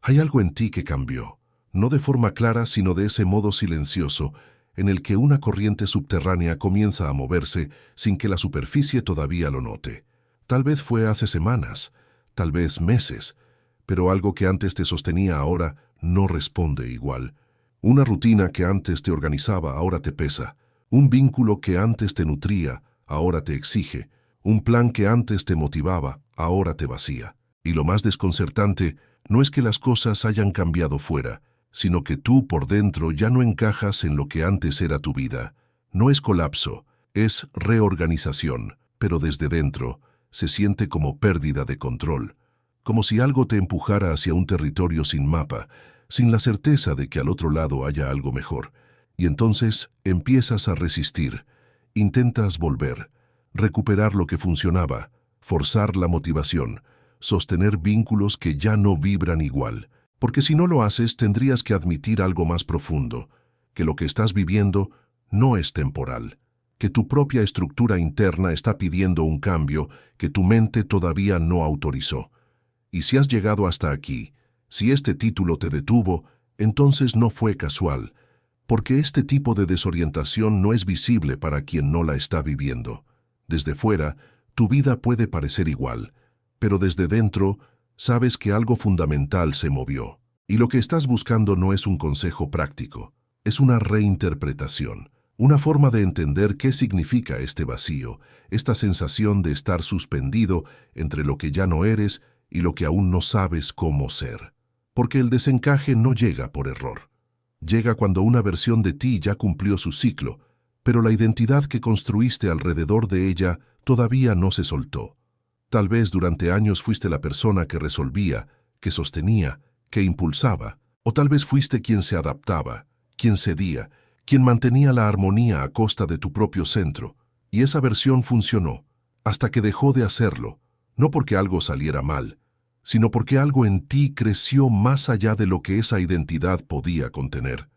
Hay algo en ti que cambió, no de forma clara, sino de ese modo silencioso en el que una corriente subterránea comienza a moverse sin que la superficie todavía lo note. Tal vez fue hace semanas, tal vez meses, pero algo que antes te sostenía ahora no responde igual. Una rutina que antes te organizaba ahora te pesa. Un vínculo que antes te nutría ahora te exige. Un plan que antes te motivaba ahora te vacía. Y lo más desconcertante no es que las cosas hayan cambiado fuera, sino que tú por dentro ya no encajas en lo que antes era tu vida. No es colapso, es reorganización, pero desde dentro se siente como pérdida de control, como si algo te empujara hacia un territorio sin mapa, sin la certeza de que al otro lado haya algo mejor. Y entonces empiezas a resistir, intentas volver, recuperar lo que funcionaba, forzar la motivación, sostener vínculos que ya no vibran igual. Porque si no lo haces, tendrías que admitir algo más profundo, que lo que estás viviendo no es temporal, que tu propia estructura interna está pidiendo un cambio que tu mente todavía no autorizó. Y si has llegado hasta aquí, si este título te detuvo, entonces no fue casual, porque este tipo de desorientación no es visible para quien no la está viviendo. Desde fuera, tu vida puede parecer igual, pero desde dentro, sabes que algo fundamental se movió. Y lo que estás buscando no es un consejo práctico, es una reinterpretación, una forma de entender qué significa este vacío, esta sensación de estar suspendido entre lo que ya no eres y lo que aún no sabes cómo ser. Porque el desencaje no llega por error. Llega cuando una versión de ti ya cumplió su ciclo, pero la identidad que construiste alrededor de ella todavía no se soltó. Tal vez durante años fuiste la persona que resolvía, que sostenía, que impulsaba, o tal vez fuiste quien se adaptaba, quien cedía, quien mantenía la armonía a costa de tu propio centro, y esa versión funcionó, hasta que dejó de hacerlo, no porque algo saliera mal, sino porque algo en ti creció más allá de lo que esa identidad podía contener.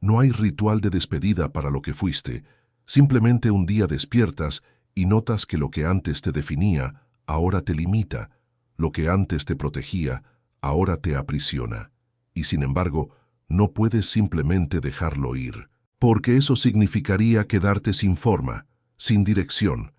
No hay ritual de despedida para lo que fuiste, simplemente un día despiertas y notas que lo que antes te definía, ahora te limita, lo que antes te protegía, ahora te aprisiona. Y sin embargo, no puedes simplemente dejarlo ir, porque eso significaría quedarte sin forma, sin dirección,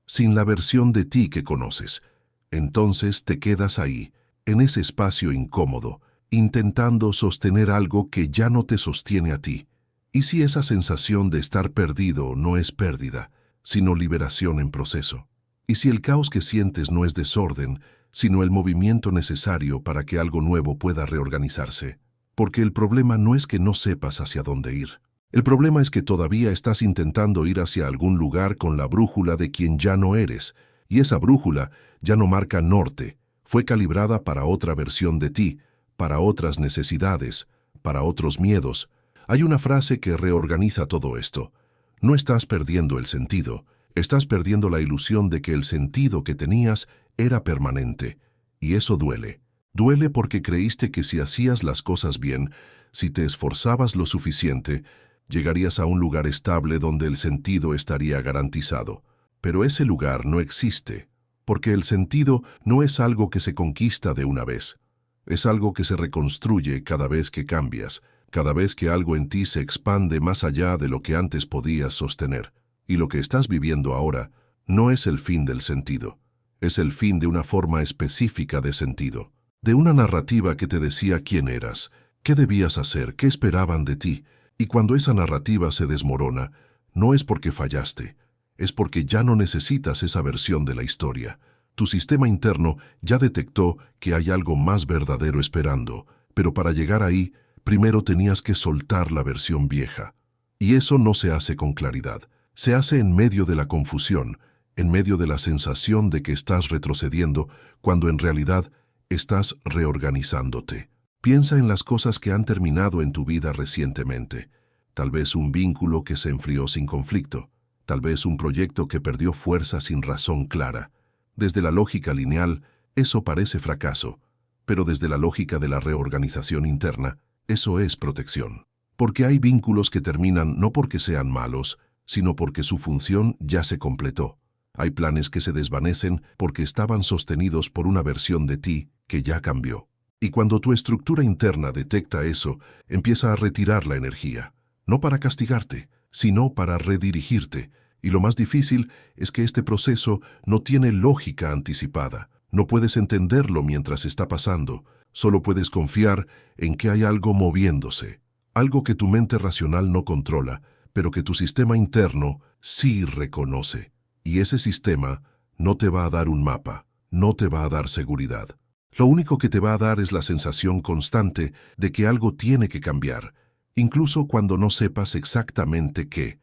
sin la versión de ti que conoces. Entonces te quedas ahí, en ese espacio incómodo, intentando sostener algo que ya no te sostiene a ti. ¿Y si esa sensación de estar perdido no es pérdida, sino liberación en proceso? ¿Y si el caos que sientes no es desorden, sino el movimiento necesario para que algo nuevo pueda reorganizarse? Porque el problema no es que no sepas hacia dónde ir. El problema es que todavía estás intentando ir hacia algún lugar con la brújula de quien ya no eres, y esa brújula ya no marca norte, fue calibrada para otra versión de ti, para otras necesidades, para otros miedos. Hay una frase que reorganiza todo esto. No estás perdiendo el sentido, estás perdiendo la ilusión de que el sentido que tenías era permanente. Y eso duele. Duele porque creíste que si hacías las cosas bien, si te esforzabas lo suficiente, llegarías a un lugar estable donde el sentido estaría garantizado. Pero ese lugar no existe, porque el sentido no es algo que se conquista de una vez. Es algo que se reconstruye cada vez que cambias, cada vez que algo en ti se expande más allá de lo que antes podías sostener. Y lo que estás viviendo ahora no es el fin del sentido, es el fin de una forma específica de sentido, de una narrativa que te decía quién eras, qué debías hacer, qué esperaban de ti. Y cuando esa narrativa se desmorona, no es porque fallaste, es porque ya no necesitas esa versión de la historia. Tu sistema interno ya detectó que hay algo más verdadero esperando, pero para llegar ahí, primero tenías que soltar la versión vieja. Y eso no se hace con claridad, se hace en medio de la confusión, en medio de la sensación de que estás retrocediendo, cuando en realidad estás reorganizándote. Piensa en las cosas que han terminado en tu vida recientemente. Tal vez un vínculo que se enfrió sin conflicto. Tal vez un proyecto que perdió fuerza sin razón clara. Desde la lógica lineal, eso parece fracaso, pero desde la lógica de la reorganización interna, eso es protección. Porque hay vínculos que terminan no porque sean malos, sino porque su función ya se completó. Hay planes que se desvanecen porque estaban sostenidos por una versión de ti que ya cambió. Y cuando tu estructura interna detecta eso, empieza a retirar la energía, no para castigarte, sino para redirigirte. Y lo más difícil es que este proceso no tiene lógica anticipada. No puedes entenderlo mientras está pasando, solo puedes confiar en que hay algo moviéndose, algo que tu mente racional no controla, pero que tu sistema interno sí reconoce. Y ese sistema no te va a dar un mapa, no te va a dar seguridad. Lo único que te va a dar es la sensación constante de que algo tiene que cambiar, incluso cuando no sepas exactamente qué.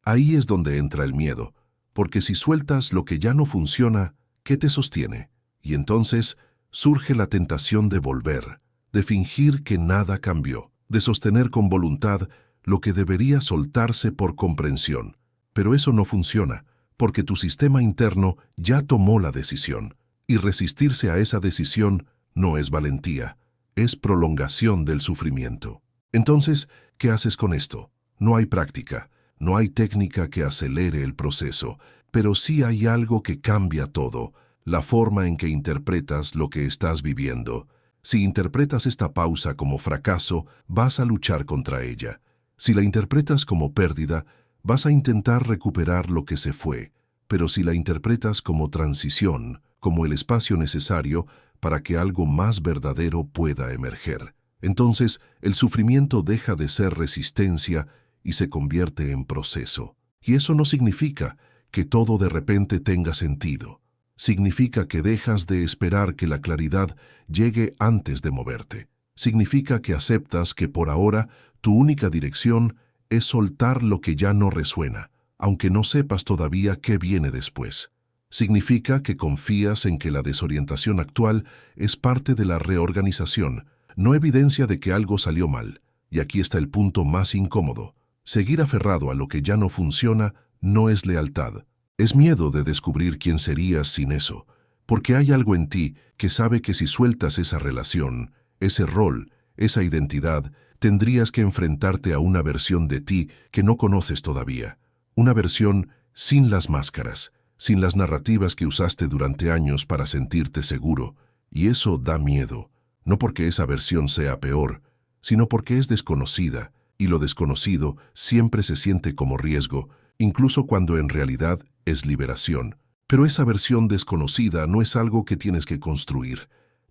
Ahí es donde entra el miedo, porque si sueltas lo que ya no funciona, ¿qué te sostiene? Y entonces surge la tentación de volver, de fingir que nada cambió, de sostener con voluntad lo que debería soltarse por comprensión. Pero eso no funciona, porque tu sistema interno ya tomó la decisión, y resistirse a esa decisión no es valentía, es prolongación del sufrimiento. Entonces, ¿qué haces con esto? No hay práctica, no hay técnica que acelere el proceso, pero sí hay algo que cambia todo, la forma en que interpretas lo que estás viviendo. Si interpretas esta pausa como fracaso, vas a luchar contra ella. Si la interpretas como pérdida, vas a intentar recuperar lo que se fue. Pero si la interpretas como transición, como el espacio necesario para que algo más verdadero pueda emerger, entonces el sufrimiento deja de ser resistencia y se convierte en proceso. Y eso no significa que todo de repente tenga sentido. Significa que dejas de esperar que la claridad llegue antes de moverte. Significa que aceptas que por ahora tu única dirección es soltar lo que ya no resuena, aunque no sepas todavía qué viene después. Significa que confías en que la desorientación actual es parte de la reorganización, no evidencia de que algo salió mal. Y aquí está el punto más incómodo. Seguir aferrado a lo que ya no funciona no es lealtad. Es miedo de descubrir quién serías sin eso, porque hay algo en ti que sabe que si sueltas esa relación, ese rol, esa identidad, tendrías que enfrentarte a una versión de ti que no conoces todavía. Una versión sin las máscaras, sin las narrativas que usaste durante años para sentirte seguro. Y eso da miedo, no porque esa versión sea peor, sino porque es desconocida, y lo desconocido siempre se siente como riesgo, incluso cuando en realidad es liberación. Pero esa versión desconocida no es algo que tienes que construir.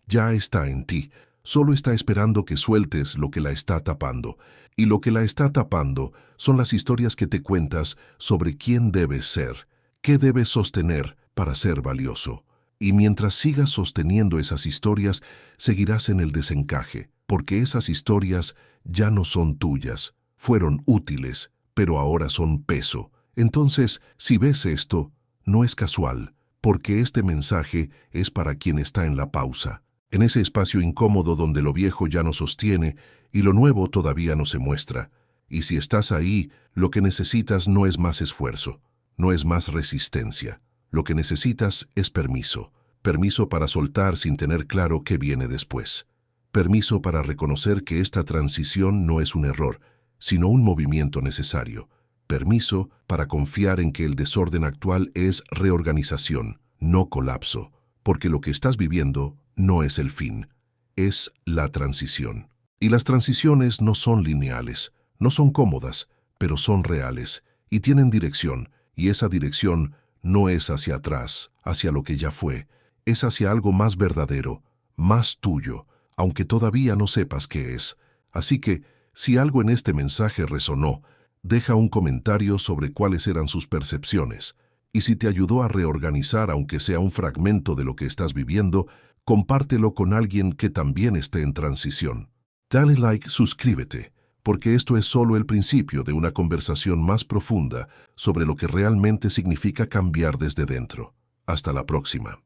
Ya está en ti, solo está esperando que sueltes lo que la está tapando. Y lo que la está tapando son las historias que te cuentas sobre quién debes ser, qué debes sostener para ser valioso. Y mientras sigas sosteniendo esas historias, seguirás en el desencaje, porque esas historias ya no son tuyas, fueron útiles, pero ahora son peso. Entonces, si ves esto, no es casual, porque este mensaje es para quien está en la pausa, en ese espacio incómodo donde lo viejo ya no sostiene y lo nuevo todavía no se muestra. Y si estás ahí, lo que necesitas no es más esfuerzo, no es más resistencia. Lo que necesitas es permiso, permiso para soltar sin tener claro qué viene después. Permiso para reconocer que esta transición no es un error, sino un movimiento necesario. Permiso para confiar en que el desorden actual es reorganización, no colapso, porque lo que estás viviendo no es el fin, es la transición. Y las transiciones no son lineales, no son cómodas, pero son reales, y tienen dirección, y esa dirección no es hacia atrás, hacia lo que ya fue, es hacia algo más verdadero, más tuyo, aunque todavía no sepas qué es. Así que, si algo en este mensaje resonó, deja un comentario sobre cuáles eran sus percepciones, y si te ayudó a reorganizar aunque sea un fragmento de lo que estás viviendo, compártelo con alguien que también esté en transición. Dale like, suscríbete, porque esto es solo el principio de una conversación más profunda sobre lo que realmente significa cambiar desde dentro. Hasta la próxima.